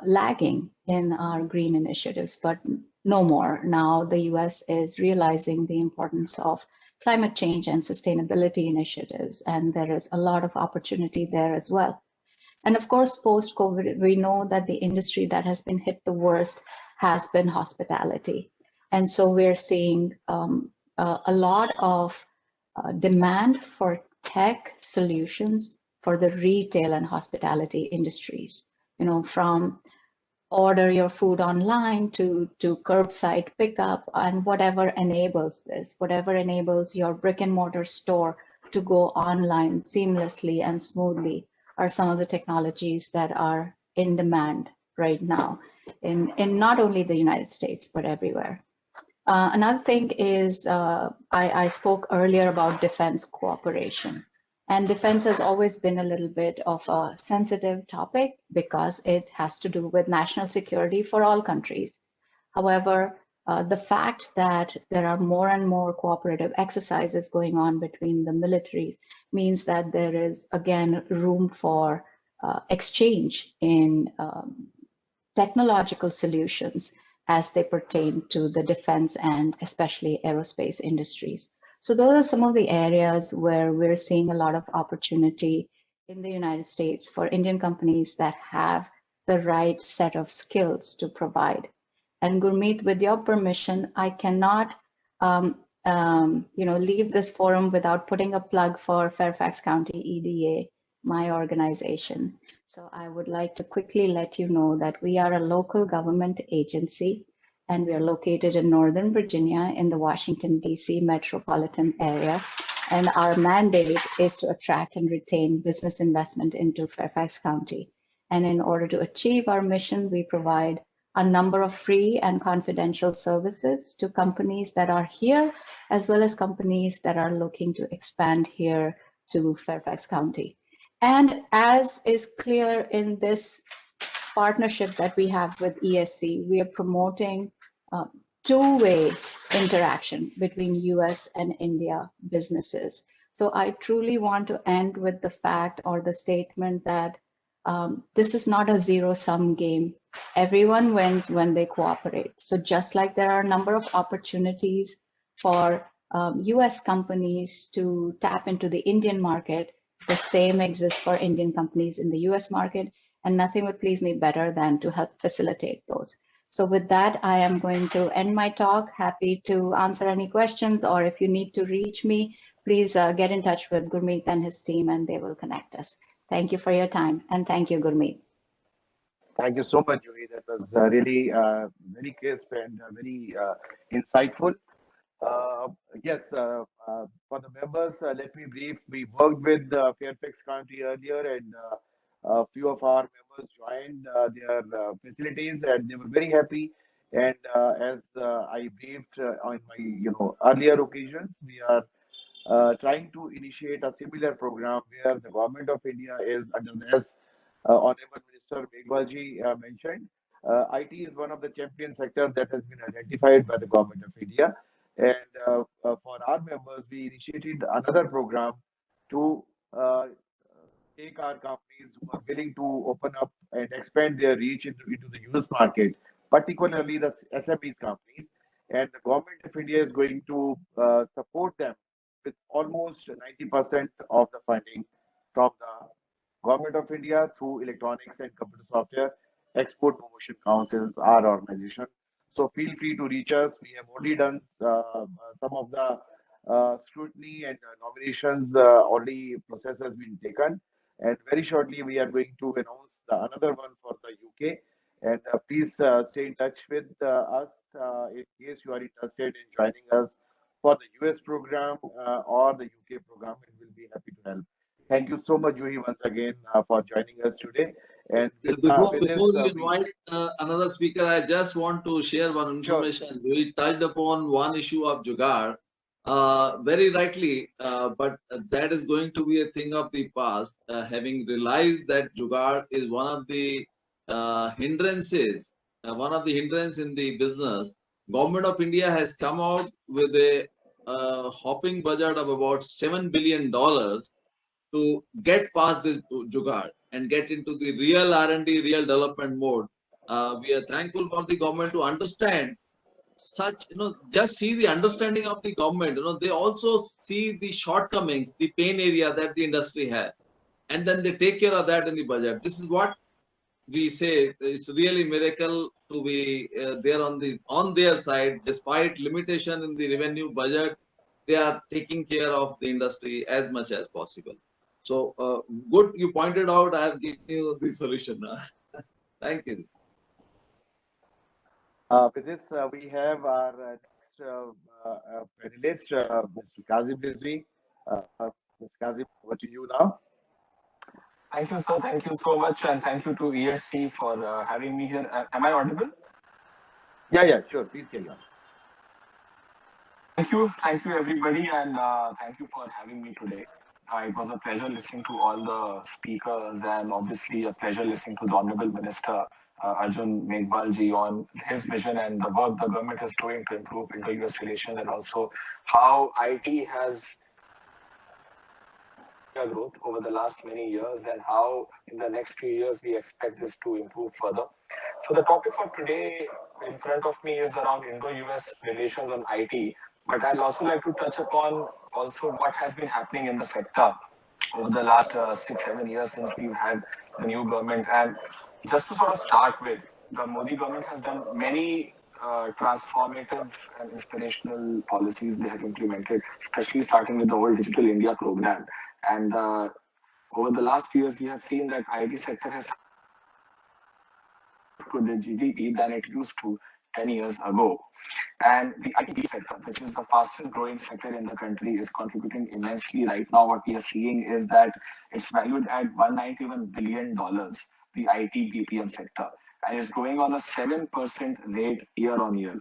S6: lagging in our green initiatives, but no more. Now the US is realizing the importance of climate change and sustainability initiatives, and there is a lot of opportunity there as well. And of course, post-COVID, we know that the industry that has been hit the worst has been hospitality. And so we're seeing a lot of demand for tech solutions for the retail and hospitality industries, from order your food online to curbside pickup, and whatever enables this, whatever enables your brick and mortar store to go online seamlessly and smoothly are some of the technologies that are in demand right now in not only the United States, but everywhere. Another thing is, I spoke earlier about defense cooperation. And defense has always been a little bit of a sensitive topic because it has to do with national security for all countries. However, the fact that there are more and more cooperative exercises going on between the militaries means that there is, again, room for exchange in technological solutions as they pertain to the defense and especially aerospace industries. So those are some of the areas where we're seeing a lot of opportunity in the United States for Indian companies that have the right set of skills to provide. And Gurmeet, with your permission, I cannot leave this forum without putting a plug for Fairfax County EDA, my organization. So I would like to quickly let you know that we are a local government agency, and we are located in Northern Virginia in the Washington, D.C. metropolitan area. And our mandate is to attract and retain business investment into Fairfax County. And in order to achieve our mission, we provide a number of free and confidential services to companies that are here, as well as companies that are looking to expand here to Fairfax County. And as is clear in this partnership that we have with ESC, we are promoting two-way interaction between US and India businesses. So I truly want to end with the fact or the statement that this is not a zero-sum game. Everyone wins when they cooperate. So just like there are a number of opportunities for US companies to tap into the Indian market, the same exists for Indian companies in the US market, and nothing would please me better than to help facilitate those. So with that, I am going to end my talk. Happy to answer any questions, or if you need to reach me, please get in touch with Gurmeet and his team, and they will connect us. Thank you for your time, and thank you, Gurmeet.
S2: Thank you so much, Juhi. That was really very crisp and very insightful. Yes, for the members, let me brief. We worked with Fairfax County earlier, and a few of our members joined their facilities, and they were very happy. And as I briefed on my earlier occasions, we are trying to initiate a similar program where the government of India is under this. Honorable Minister Meghwalji mentioned, IT is one of the champion sectors that has been identified by the government of India. And for our members, we initiated another program to take our companies who are willing to open up and expand their reach into the US market, particularly the SMEs companies. And the government of India is going to support them with almost 90% of the funding from the Government of India through Electronics and Computer Software Export Promotion Councils, our organization. So feel free to reach us. We have already done some of the scrutiny and nominations. Already process has been taken, and very shortly we are going to announce another one for the UK. And please stay in touch with us in case you are interested in joining us for the US program or the UK program, and we'll be happy to help. Thank you so much, Juhi, once again for joining us today. And
S3: before we invite another speaker, I just want to share one information. Sure. We touched upon one issue of Jugaad, very rightly, but that is going to be a thing of the past. Having realized that Jugaad is one of the hindrances, in the business, Government of India has come out with a hopping budget of about $7 billion to get past this Jugaad and get into the real R&D, real development mode. We are thankful for the government to understand such, just see the understanding of the government. They also see the shortcomings, the pain area that the industry has, and then they take care of that in the budget. This is what we say. It's really a miracle to be there on their side, despite limitation in the revenue budget. They are taking care of the industry as much as possible. So good, you pointed out. I have given you the solution. Thank you.
S2: With this, we have our next panelist, Mr. Kazim Rizvi. Mr. Kazim, over to you now.
S7: Thank you, sir. Thank you so much, and thank you to ESC for having me here. Am I audible?
S2: Yeah, sure. Please carry on.
S7: Thank you, everybody, and thank you for having me today. It was a pleasure listening to all the speakers, and obviously a pleasure listening to the Honorable Minister Arjun Meghwalji on his vision and the work the government is doing to improve inter-US relations, and also how IT has growth over the last many years and how in the next few years we expect this to improve further. So the topic for today in front of me is around Indo-US relations on IT, but I'd also like to touch upon also what has been happening in the sector over the last 6-7 years since we've had the new government. And just to sort of start with, the Modi government has done many transformative and inspirational policies they have implemented, especially starting with the whole Digital India program. And over the last few years, we have seen that IT sector has to the GDP than it used to 10 years ago. And the IT sector, which is the fastest growing sector in the country, is contributing immensely. Right now, what we are seeing is that it's valued at $191 billion, the IT BPM sector, and it's growing on a 7% rate year on year.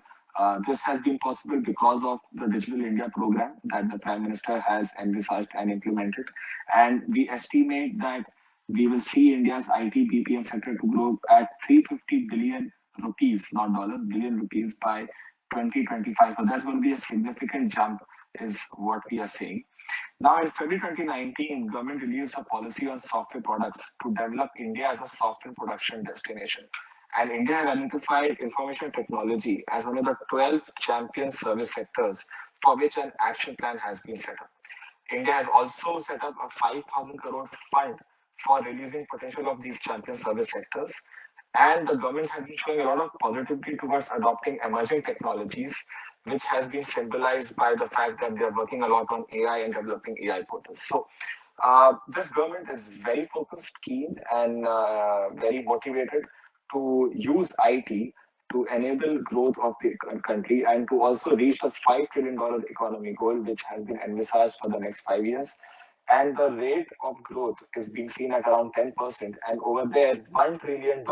S7: This has been possible because of the Digital India program that the Prime Minister has envisaged and implemented. And we estimate that we will see India's IT BPM sector to grow at 350 billion rupees, not dollars, billion rupees by 2025. So that's going to be a significant jump is what we are saying. Now in February 2019, government released a policy on software products to develop India as a software production destination. And India has identified information technology as one of the 12 champion service sectors for which an action plan has been set up. India has also set up a 5,000 crore fund for releasing potential of these champion service sectors. And the government has been showing a lot of positivity towards adopting emerging technologies, which has been symbolized by the fact that they're working a lot on AI and developing AI portals. So this government is very focused, keen, and very motivated to use IT to enable growth of the country and to also reach the $5 trillion economy goal, which has been envisaged for the next 5 years. And the rate of growth is being seen at around 10%. And over there, $1 trillion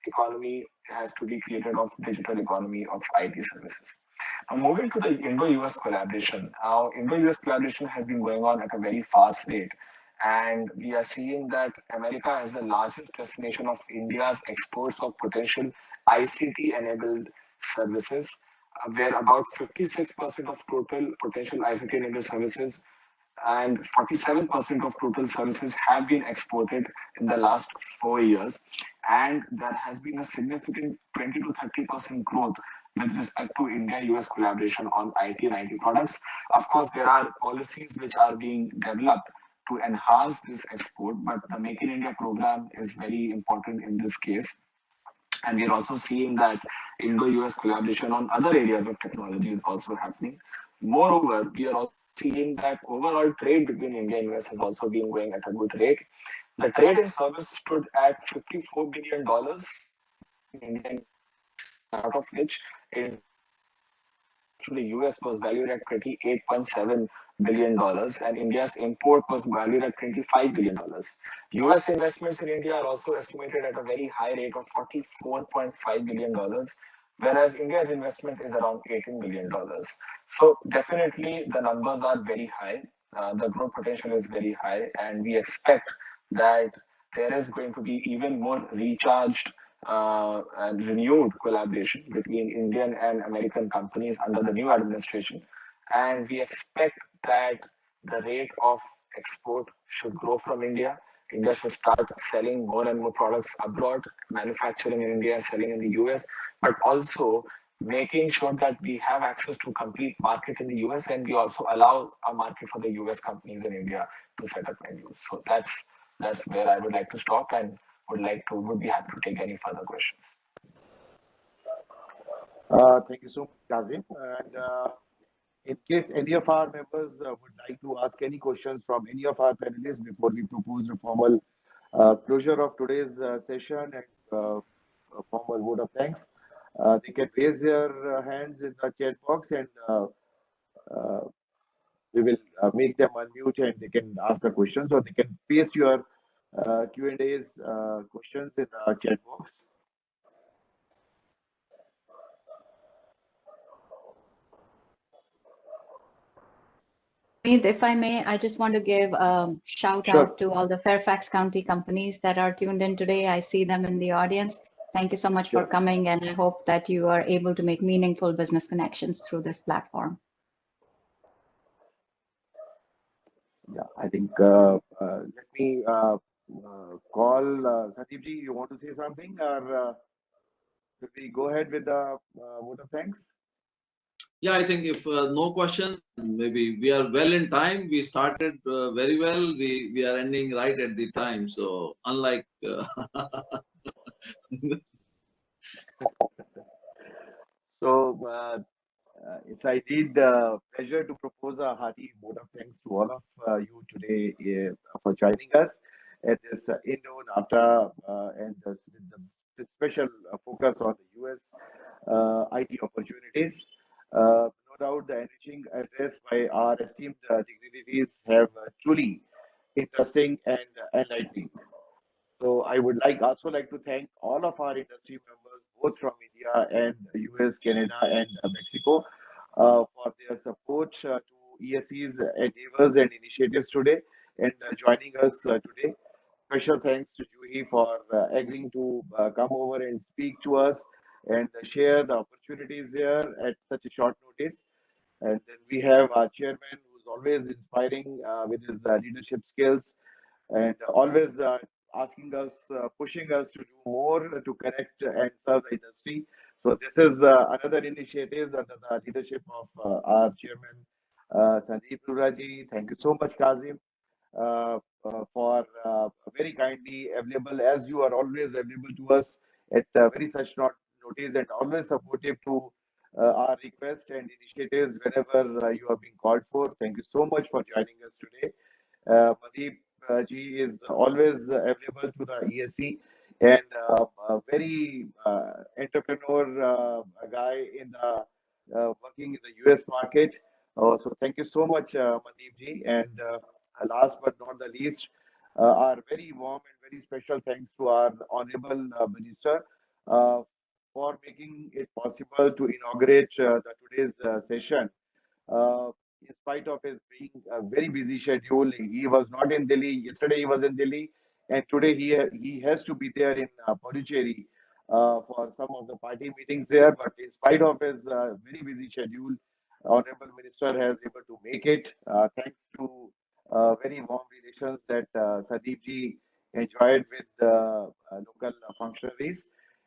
S7: economy has to be created of digital economy of IT services. Now, moving to the Indo-US collaboration. Now, Indo-US collaboration has been going on at a very fast rate. And we are seeing that America is the largest destination of India's exports of potential ICT-enabled services, where about 56% of total potential ICT-enabled services and 47% of total services have been exported in the last 4 years. And there has been a significant 20 to 30% growth with respect to India-US collaboration on IT and IT products. Of course, there are policies which are being developed to enhance this export, but the Make in India program is very important in this case. And we're also seeing that Indo-US collaboration on other areas of technology is also happening. Moreover, we are also seeing that overall trade between India and US has also been going at a good rate. The trade and service stood at $54 billion in India, out of which in the US was valued at $28.7 billion and India's import was valued at $25 billion. US investments in India are also estimated at a very high rate of $44.5 billion, whereas India's investment is around $18 billion. So definitely the numbers are very high. The growth potential is very high, and we expect that there is going to be even more recharged and renewed collaboration between Indian and American companies under the new administration. And we expect that the rate of export should grow from India. India should start selling more and more products abroad, manufacturing in India, selling in the US, but also making sure that we have access to complete market in the US, and we also allow a market for the US companies in India to set up venues. So that's where I would like to stop, and would be happy to take any further questions.
S2: Thank you so much, Kazim. And in case any of our members would like to ask any questions from any of our panelists before we propose a formal closure of today's session and a formal vote of thanks, they can raise their hands in the chat box, and we will make them unmute and they can ask the questions, or they can paste your Q&A's questions in the chat box.
S6: If I may, I just want to give a shout out to all the Fairfax County companies that are tuned in today. I see them in the audience. Thank you so much for coming, and I hope that you are able to make meaningful business connections through this platform.
S2: Yeah, I think let me call Sandeep ji. You want to say something, or should we go ahead with the vote of thanks?
S3: Yeah, I think if no question, maybe we are well in time. We started very well. We are ending right at the time. So unlike
S2: So it's indeed pleasure to propose a hearty vote of thanks to all of you today for joining us at this Indo-NAFTA and with the special focus on the US IT opportunities. No doubt the enriching address by our esteemed dignitaries have truly interesting and enlightening. So I would like to thank all of our industry members, both from India and US, Canada, and Mexico, for their support to ESC's endeavors and initiatives today and joining us today. Special thanks to Juhi for agreeing to come over and speak to us and share the opportunities here at such a short notice. And then we have our chairman who's always inspiring with his leadership skills and always asking us, pushing us to do more to connect and serve the industry. So this is another initiative under the leadership of our chairman, Sandeep Ruraji. Thank you so much, Kazim, for very kindly available as you are always available to us at very such not notice and always supportive to our requests and initiatives whenever you are being called for. Thank you so much for joining us today. Mandeep ji is always available to the ESC and a very entrepreneur guy in the working in the US market. So thank you so much, Mandeep ji. And last but not the least, our very warm and very special thanks to our Honorable Minister uh, for making it possible to inaugurate the today's session. Uh, in spite of his being a very busy schedule, he was not in Delhi. Yesterday he was in Delhi, and today he has to be there in Puducherry for some of the party meetings there. But in spite of his very busy schedule, Honorable Minister has able to make it thanks to very warm relations that Sadeep ji enjoyed with local functionaries.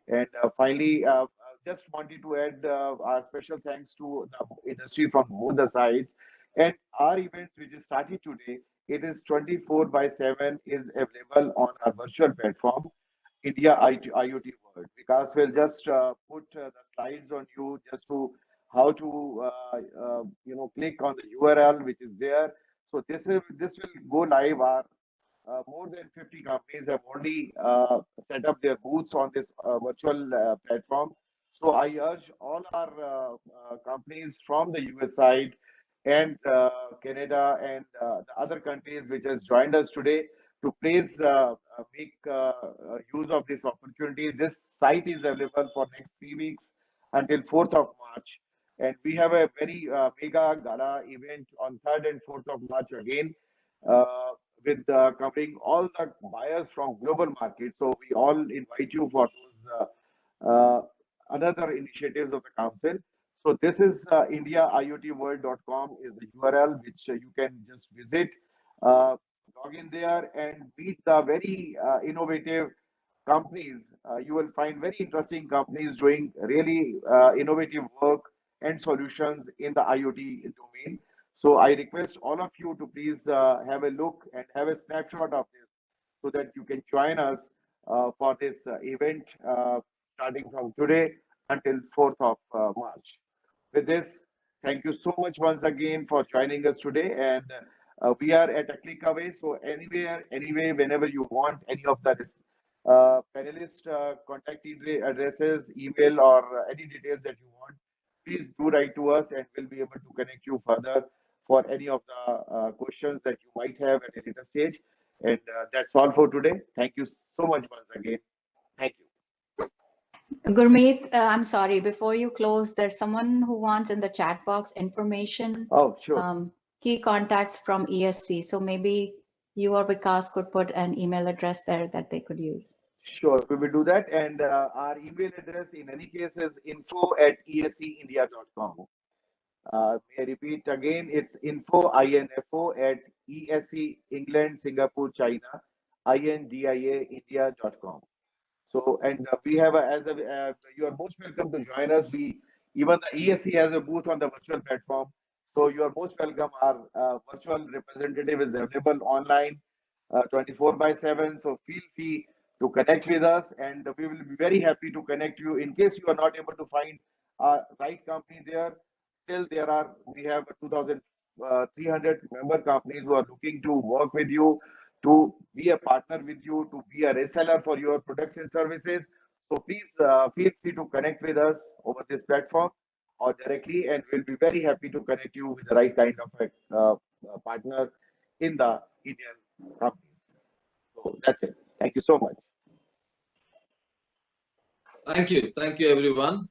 S2: And finally, just wanted to add our special thanks to the industry from both the sides. And our event, which is started today, it is 24 by 7 is available on our virtual platform, India IoT World. Vikas will just put the slides on you just to how to click on the URL which is there. So this will go live. Our more than 50 companies have already set up their booths on this virtual platform. So I urge all our companies from the US side and Canada and the other countries which has joined us today to please make use of this opportunity. This site is available for next 3 weeks until 4th of March. And we have a very mega gala event on 3rd and 4th of March again. Uh, with covering all the buyers from global markets. So we all invite you for those another initiatives of the council. So this is IndiaIoTWorld.com is the URL which you can just visit, log in there and meet the very innovative companies. You will find very interesting companies doing really innovative work and solutions in the IoT domain. So I request all of you to please have a look and have a snapshot of this so that you can join us for this event starting from today until 4th of March. With this, thank you so much once again for joining us today. And we are at a click away. So anywhere, anyway, whenever you want any of the panelist contact addresses, email, or any details that you want, please do write to us and we'll be able to connect you further for any of the questions that you might have at a later stage. And that's all for today. Thank you so much once again. Thank you.
S6: Gurmeet, I'm sorry, before you close, there's someone who wants in the chat box information,
S2: Oh, sure.
S6: key contacts from ESC. So maybe you or Vikas could put an email address there that they could use.
S2: Sure, we will do that. And our email address in any case is info@escindia.com. May I repeat again, it's info, info at ESE England, Singapore, China, INDIA India.com. So, and we have you are most welcome to join us. Even the ESE has a booth on the virtual platform. So you are most welcome. Our virtual representative is available online 24/7. So feel free to connect with us, and we will be very happy to connect you. In case you are not able to find a right company there, still we have 2,300 member companies who are looking to work with you, to be a partner with you, to be a reseller for your products and services. So please feel free to connect with us over this platform or directly, and we'll be very happy to connect you with the right kind of partner in the Indian companies. So that's it. Thank you so much.
S3: Thank you. Thank you, everyone.